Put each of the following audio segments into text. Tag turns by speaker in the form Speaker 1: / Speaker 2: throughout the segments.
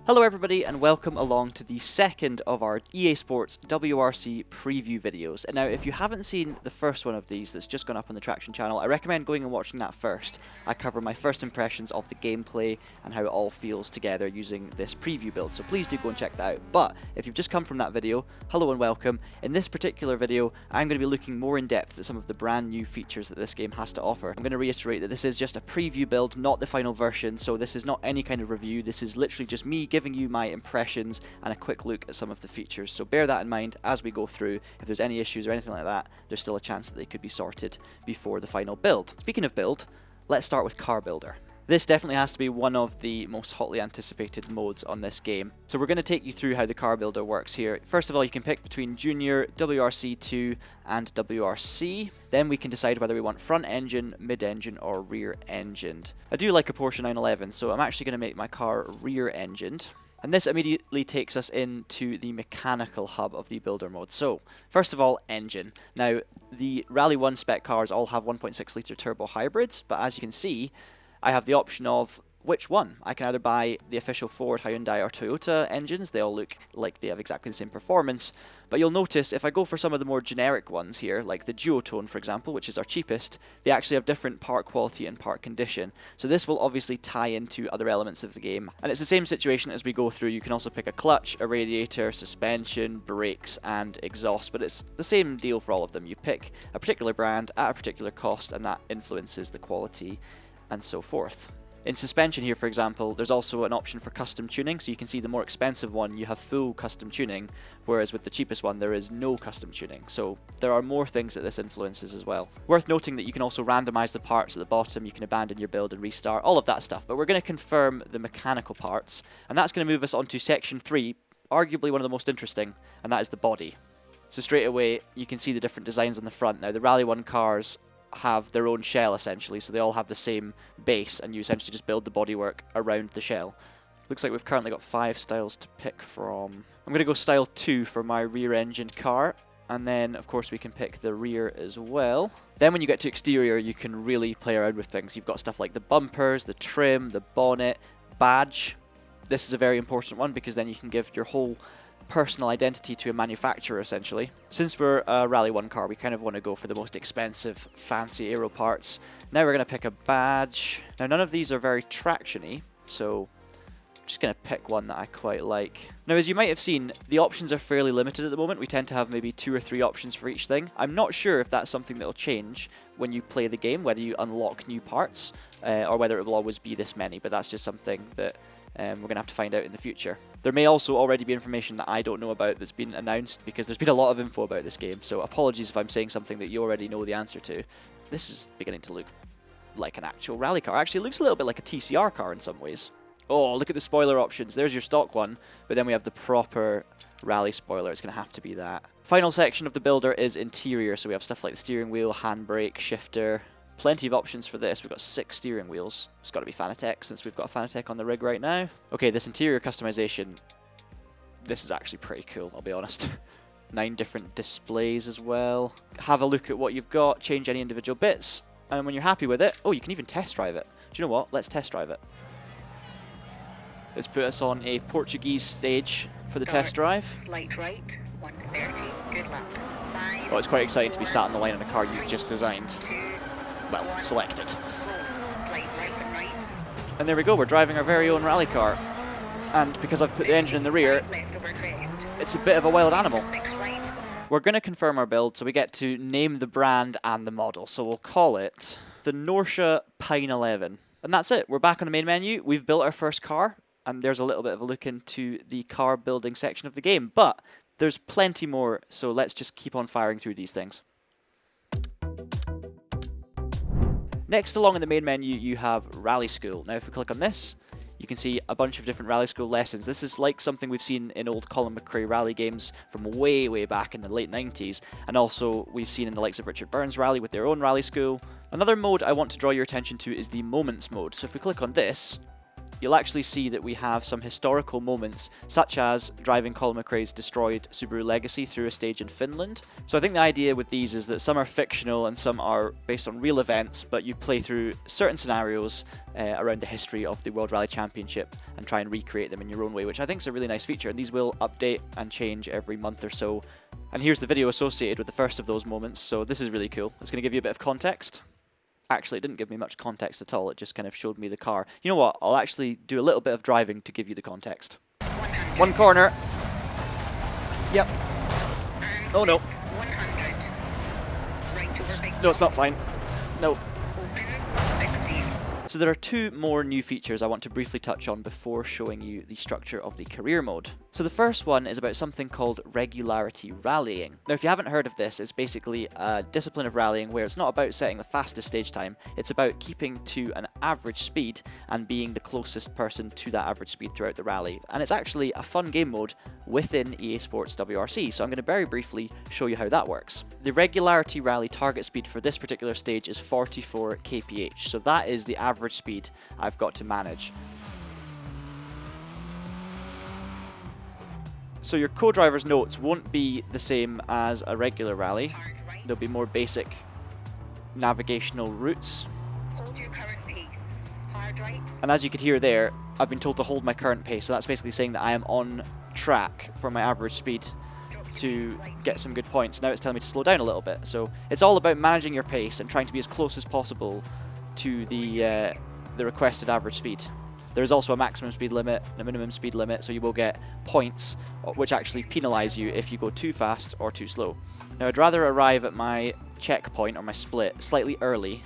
Speaker 1: Hello everybody and welcome along to the second of our EA Sports WRC preview videos. And now if you haven't seen the first one of these that's just gone up on the Traxion channel, I recommend going and watching that first. I cover my first impressions of the gameplay and how it all feels together using this preview build, so please do go and check that out. But if you've just come from that video, hello and welcome. In this particular video, I'm going to be looking more in depth at some of the brand new features that this game has to offer. I'm going to reiterate that this is just a preview build, not the final version, so this is not any kind of review. This is literally just me giving you my impressions and a quick look at some of the features, so bear that in mind as we go through. If there's any issues or anything like that, there's still a chance that they could be sorted before the final build. Speaking of build, let's start with Car Builder. This definitely has to be one of the most hotly anticipated modes on this game. So we're going to take you through how the Car Builder works here. First of all, you can pick between Junior, WRC2 and WRC. Then we can decide whether we want front engine, mid engine or rear engined. I do like a Porsche 911, so I'm actually going to make my car rear engined. And this immediately takes us into the mechanical hub of the builder mode. So, first of all, engine. Now, the Rally 1 spec cars all have 1.6 litre turbo hybrids, but as you can see, I have the option of which one. I can either buy the official Ford, Hyundai or Toyota engines. They all look like they have exactly the same performance. But you'll notice if I go for some of the more generic ones here, like the duotone for example, which is our cheapest, they actually have different part quality and part condition. So this will obviously tie into other elements of the game. And it's the same situation as we go through. You can also pick a clutch, a radiator, suspension, brakes and exhaust. But it's the same deal for all of them. You pick a particular brand at a particular cost and that influences the quality and so forth. In suspension here, for example, there's also an option for custom tuning, so you can see the more expensive one, you have full custom tuning, whereas with the cheapest one, there is no custom tuning. So there are more things that this influences as well. Worth noting that you can also randomize the parts at the bottom, you can abandon your build and restart, all of that stuff. But we're going to confirm the mechanical parts, and that's going to move us on to section 3, arguably one of the most interesting, and that is the body. So straight away, you can see the different designs on the front. Now, the Rally 1 cars have their own shell essentially, so they all have the same base and you essentially just build the bodywork around the shell. Looks like we've currently got 5 styles to pick from. I'm going to go style 2 for my rear-engined car, and then of course we can pick the rear as well. Then when you get to exterior you can really play around with things. You've got stuff like the bumpers, the trim, the bonnet, badge. This is a very important one because then you can give your whole personal identity to a manufacturer essentially. Since we're a Rally 1 car, we kind of want to go for the most expensive, fancy aero parts. Now we're going to pick a badge. Now none of these are very Traxion-y, so I'm just going to pick one that I quite like. Now as you might have seen, the options are fairly limited at the moment. We tend to have maybe 2 or 3 options for each thing. I'm not sure if that's something that will change when you play the game, whether you unlock new parts, or whether it will always be this many, but that's just something that we're going to have to find out in the future. There may also already be information that I don't know about that's been announced because there's been a lot of info about this game, so apologies if I'm saying something that you already know the answer to. This is beginning to look like an actual rally car. Actually, it looks a little bit like a TCR car in some ways. Oh, look at the spoiler options. There's your stock one, but then we have the proper rally spoiler. It's going to have to be that. Final section of the builder is interior, so we have stuff like the steering wheel, handbrake, shifter. Plenty of options for this. We've got 6 steering wheels. It's got to be Fanatec since we've got a Fanatec on the rig right now. Okay, this interior customization, this is actually pretty cool, I'll be honest. 9 different displays as well. Have a look at what you've got, change any individual bits, and when you're happy with it, oh, you can even test drive it. Do you know what? Let's test drive it. Let's put us on a Portuguese stage for the test drive.
Speaker 2: Slight right, 130, good lap. 5,
Speaker 1: Oh, it's quite exciting to be sat on the line in a car you've just designed.
Speaker 2: 2,
Speaker 1: Well, selected.
Speaker 2: slight right and right.
Speaker 1: And there we go, we're driving our very own rally car. And because I've put the engine in the rear,
Speaker 2: Left over crest.
Speaker 1: it's a bit of a wild animal.
Speaker 2: 6 right.
Speaker 1: We're going to confirm our build, so we get to name the brand and the model. So we'll call it the Porsche Pine 11. And that's it, we're back on the main menu. We've built our first car, and there's a little bit of a look into the car building section of the game. But there's plenty more, so let's just keep on firing through these things. Next along in the main menu you have Rally School. Now if we click on this, you can see a bunch of different Rally School lessons. This is like something we've seen in old Colin McRae rally games from way back in the late 90s, and also we've seen in the likes of Richard Burns Rally with their own Rally School. Another mode I want to draw your attention to is the Moments mode. So if we click on this, you'll actually see that we have some historical moments, such as driving Colin McRae's destroyed Subaru Legacy through a stage in Finland. So I think the idea with these is that some are fictional and some are based on real events, but you play through certain scenarios around the history of the World Rally Championship and try and recreate them in your own way, which I think is a really nice feature. And these will update and change every month or so. And here's the video associated with the first of those moments, so this is really cool. It's going to give you a bit of context. Actually, it didn't give me much context at all, it just kind of showed me the car. You know what, I'll actually do a little bit of driving to give you the context.
Speaker 2: 100.
Speaker 1: One corner. Yep.
Speaker 2: And
Speaker 1: Oh no.
Speaker 2: 100. Right over big
Speaker 1: No, it's not fine. No.
Speaker 2: opens 60.
Speaker 1: So there are two more new features I want to briefly touch on before showing you the structure of the career mode. So the first one is about something called Regularity Rallying. Now if you haven't heard of this, it's basically a discipline of rallying where it's not about setting the fastest stage time, it's about keeping to an average speed and being the closest person to that average speed throughout the rally. And it's actually a fun game mode within EA Sports WRC, so I'm going to very briefly show you how that works. The Regularity Rally target speed for this particular stage is 44 kph, so that is the average speed I've got to manage. So your co-driver's notes won't be the same as a regular rally.
Speaker 2: Hard right.
Speaker 1: There'll be more basic navigational routes.
Speaker 2: Hold your current pace. Hard right.
Speaker 1: And as you could hear there, I've been told to hold my current pace, so that's basically saying that I am on track for my average speed
Speaker 2: Drop your
Speaker 1: to
Speaker 2: pace slightly.
Speaker 1: get some good points. Now it's telling me to slow down a little bit. So it's all about managing your pace and trying to be as close as possible to the requested average speed. There is also a maximum speed limit and a minimum speed limit, so you will get points which actually penalise you if you go too fast or too slow. Now I'd rather arrive at my checkpoint or my split slightly early.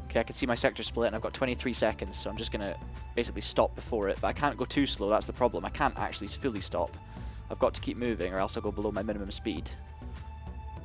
Speaker 1: Okay, I can see my sector split and I've got 23 seconds, so I'm just going to basically stop before it, but I can't go too slow, that's the problem. I can't actually fully stop. I've got to keep moving or else I'll go below my minimum speed.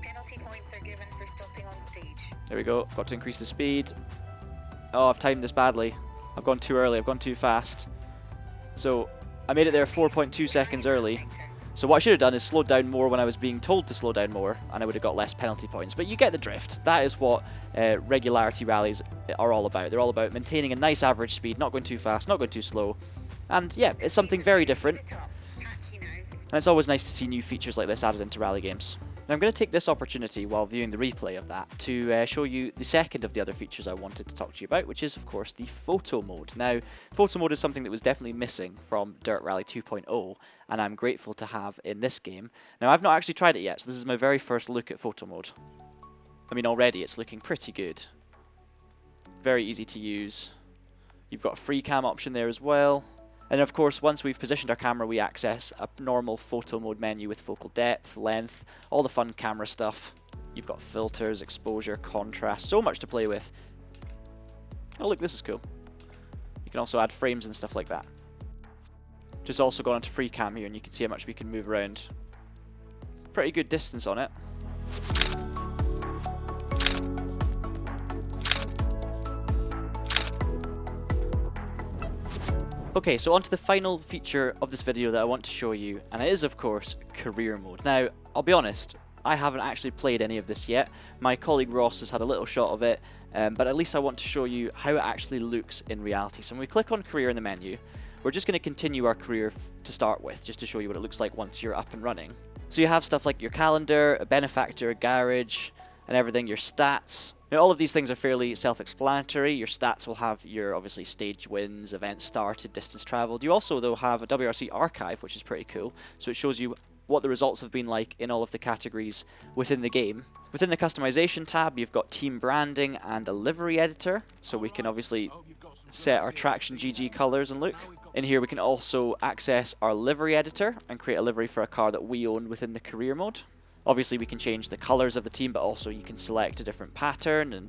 Speaker 2: Penalty points are given for stopping on stage.
Speaker 1: There we go, got to increase the speed. Oh, I've timed this badly. I've gone too early, I've gone too fast. So I made it there 4.2 seconds early. So what I should have done is slowed down more when I was being told to slow down more, and I would have got less penalty points. But you get the drift. That is what regularity rallies are all about. They're all about maintaining a nice average speed, not going too fast, not going too slow. And yeah, it's something very different.
Speaker 2: Catch you now.
Speaker 1: And it's always nice to see new features like this added into rally games. Now I'm going to take this opportunity while viewing the replay of that to show you the second of the other features I wanted to talk to you about, which is of course the photo mode. Now photo mode is something that was definitely missing from Dirt Rally 2.0 and I'm grateful to have in this game. Now I've not actually tried it yet, so this is my very first look at photo mode. I mean already it's looking pretty good. Very easy to use. You've got a free cam option there as well. And of course, once we've positioned our camera, we access a normal photo mode menu with focal depth, length, all the fun camera stuff. You've got filters, exposure, contrast, so much to play with. Oh look, this is cool. You can also add frames and stuff like that. Just also gone onto free cam here and you can see how much we can move around. Pretty good distance on it. Okay, so on to the final feature of this video that I want to show you, and it is of course career mode. Now, I'll be honest, I haven't actually played any of this yet. My colleague Ross has had a little shot of it, but at least I want to show you how it actually looks in reality. So when we click on career in the menu, we're just going to continue our career to start with, just to show you what it looks like once you're up and running. So you have stuff like your calendar, a benefactor, a garage, and everything, your stats. Now all of these things are fairly self-explanatory. Your stats will have your, obviously, stage wins, events started, distance travelled. You also, though, have a WRC archive, which is pretty cool. So it shows you what the results have been like in all of the categories within the game. Within the customization tab, you've got team branding and a livery editor. So we can obviously set our TraxionGG colours and look. In here we can also access our livery editor and create a livery for a car that we own within the career mode. Obviously we can change the colours of the team, but also you can select a different pattern and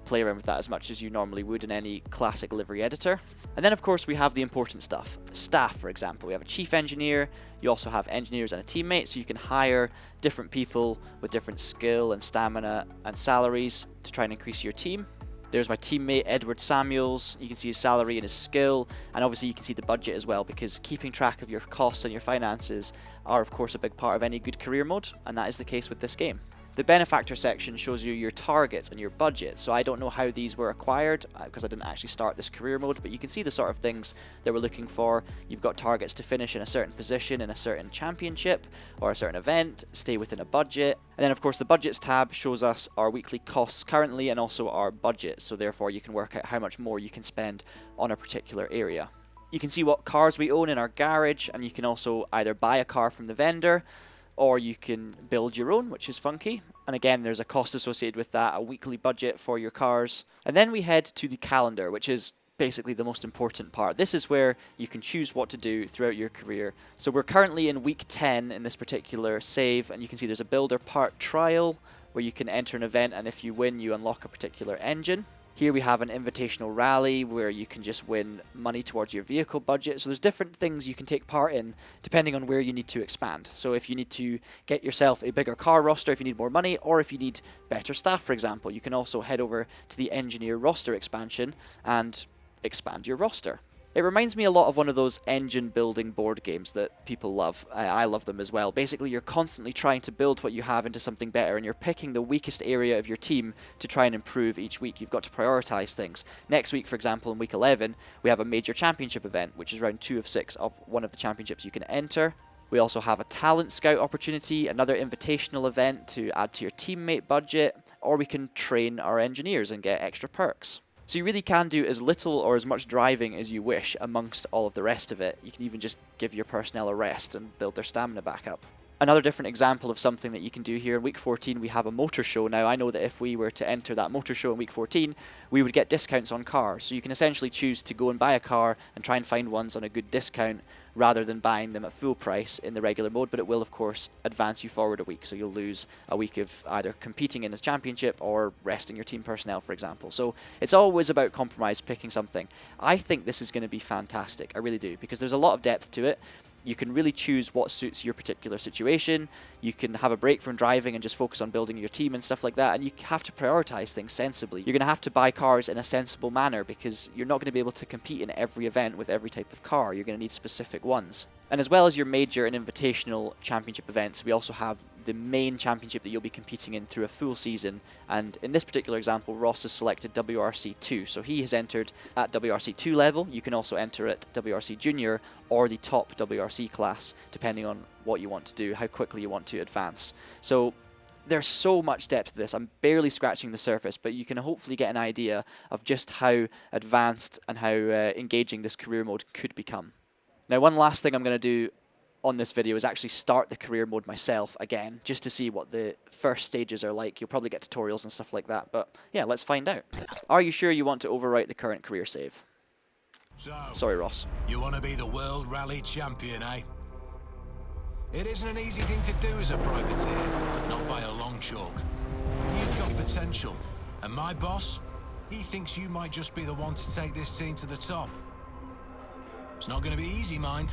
Speaker 1: play around with that as much as you normally would in any classic livery editor. And then of course we have the important stuff. Staff, for example. We have a chief engineer, you also have engineers and a teammate, so you can hire different people with different skill and stamina and salaries to try and increase your team. There's my teammate Edward Samuels. You can see his salary and his skill, and obviously you can see the budget as well, because keeping track of your costs and your finances are of course a big part of any good career mode, and that is the case with this game. The benefactor section shows you your targets and your budget. So I don't know how these were acquired because I didn't actually start this career mode, but you can see the sort of things that we're looking for. You've got targets to finish in a certain position in a certain championship or a certain event, stay within a budget. And then of course the budgets tab shows us our weekly costs currently and also our budget. So therefore you can work out how much more you can spend on a particular area. You can see what cars we own in our garage, and you can also either buy a car from the vendor or you can build your own, which is funky. And again, there's a cost associated with that, a weekly budget for your cars. And then we head to the calendar, which is basically the most important part. This is where you can choose what to do throughout your career. So we're currently in week 10 in this particular save, and you can see there's a builder part trial where you can enter an event, and if you win, you unlock a particular engine. Here we have an invitational rally where you can just win money towards your vehicle budget. So there's different things you can take part in depending on where you need to expand. So if you need to get yourself a bigger car roster, if you need more money, or if you need better staff, for example, you can also head over to the engineer roster expansion and expand your roster. It reminds me a lot of one of those engine building board games that people love. I love them as well. Basically, you're constantly trying to build what you have into something better, and you're picking the weakest area of your team to try and improve each week. You've got to prioritize things. Next week, for example, in week 11, we have a major championship event, which is round 2 of 6 of one of the championships you can enter. We also have a talent scout opportunity, another invitational event to add to your teammate budget, or we can train our engineers and get extra perks. So you really can do as little or as much driving as you wish amongst all of the rest of it. You can even just give your personnel a rest and build their stamina back up. Another different example of something that you can do here, in week 14 we have a motor show. Now I know that if we were to enter that motor show in week 14, we would get discounts on cars. So you can essentially choose to go and buy a car and try and find ones on a good discount rather than buying them at full price in the regular mode, but it will of course advance you forward a week. So you'll lose a week of either competing in a championship or resting your team personnel, for example. So it's always about compromise, picking something. I think this is going to be fantastic, I really do, because there's a lot of depth to it. You can really choose what suits your particular situation. You can have a break from driving and just focus on building your team and stuff like that. And you have to prioritize things sensibly. You're going to have to buy cars in a sensible manner because you're not going to be able to compete in every event with every type of car. You're going to need specific ones. And as well as your major and invitational championship events, we also have the main championship that you'll be competing in through a full season. And in this particular example, Ross has selected WRC 2. So he has entered at WRC 2 level. You can also enter at WRC Junior or the top WRC class, depending on what you want to do, how quickly you want to advance. So there's so much depth to this. I'm barely scratching the surface, but you can hopefully get an idea of just how advanced and how engaging this career mode could become. Now, one last thing I'm going to do on this video is actually start the career mode myself again, just to see what the first stages are like. You'll probably get tutorials and stuff like that, but yeah, let's find out. Are you sure you want to overwrite the current career save?
Speaker 3: So,
Speaker 1: sorry, Ross.
Speaker 3: You want to be the World Rally Champion, eh? It isn't an easy thing to do as a privateer, not by a long chalk. You've got potential, and my boss, he thinks you might just be the one to take this team to the top. It's not going to be easy, mind.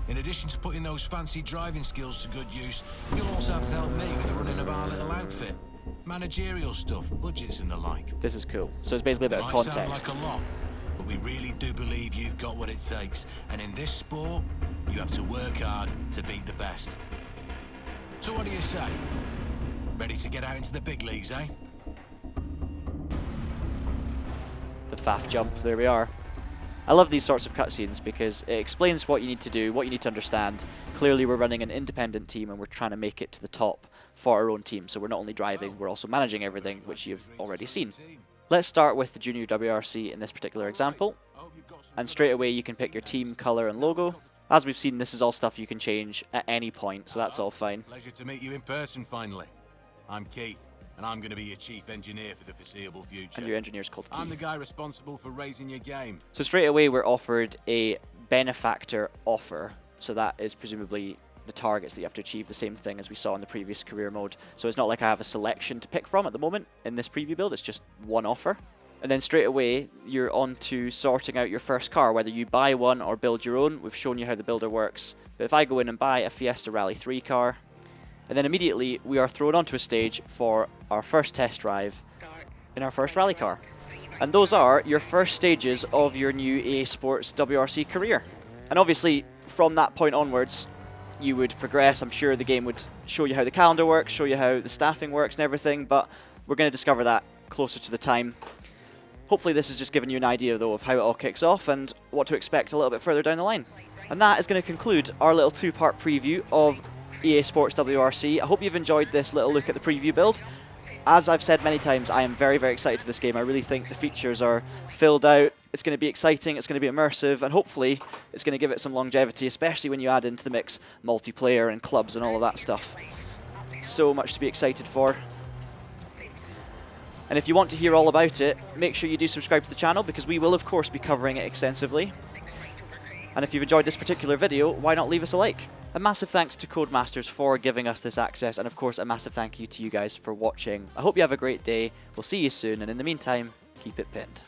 Speaker 3: In addition to putting those fancy driving skills to good use, you'll also have to help me with the running of our little outfit. Managerial stuff, budgets and the like.
Speaker 1: This is cool. So it's basically a bit of context.
Speaker 3: Sound like a lot, but we really do believe you've got what it takes. And in this sport, you have to work hard to beat the best. So what do you say? Ready to get out into the big leagues, eh?
Speaker 1: The faff jump, there we are. I love these sorts of cutscenes because it explains what you need to do, what you need to understand. Clearly we're running an independent team and we're trying to make it to the top for our own team. So we're not only driving, we're also managing everything, which you've already seen. Let's start with the Junior WRC in this particular example. And straight away you can pick your team, colour and logo. As we've seen, this is all stuff you can change at any point, so that's all fine.
Speaker 3: Pleasure to meet you in person finally. I'm Keith, and I'm going to be your chief engineer for the foreseeable future.
Speaker 1: And your engineer's called Keith.
Speaker 3: I'm the guy responsible for raising your game.
Speaker 1: So straight away we're offered a benefactor offer. So that is presumably the targets that you have to achieve, the same thing as we saw in the previous career mode. So it's not like I have a selection to pick from at the moment in this preview build, it's just one offer. And then straight away, you're on to sorting out your first car, whether you buy one or build your own. We've shown you how the builder works. But if I go in and buy a Fiesta Rally 3 car, and then immediately we are thrown onto a stage for our first test drive in our first rally car. And those are your first stages of your new EA Sports WRC career. And obviously, from that point onwards, you would progress. I'm sure the game would show you how the calendar works, show you how the staffing works and everything, but we're going to discover that closer to the time. Hopefully this has just given you an idea, though, of how it all kicks off and what to expect a little bit further down the line. And that is going to conclude our little two-part preview of EA Sports WRC. I hope you've enjoyed this little look at the preview build. As I've said many times, I am very, very excited to this game. I really think the features are filled out. It's going to be exciting, it's going to be immersive, and hopefully it's going to give it some longevity, especially when you add into the mix multiplayer and clubs and all of that stuff. So much to be excited for. And if you want to hear all about it, make sure you do subscribe to the channel, because we will of course be covering it extensively. And if you've enjoyed this particular video, why not leave us a like? A massive thanks to Codemasters for giving us this access, and of course a massive thank you to you guys for watching. I hope you have a great day, we'll see you soon, and in the meantime, keep it pinned.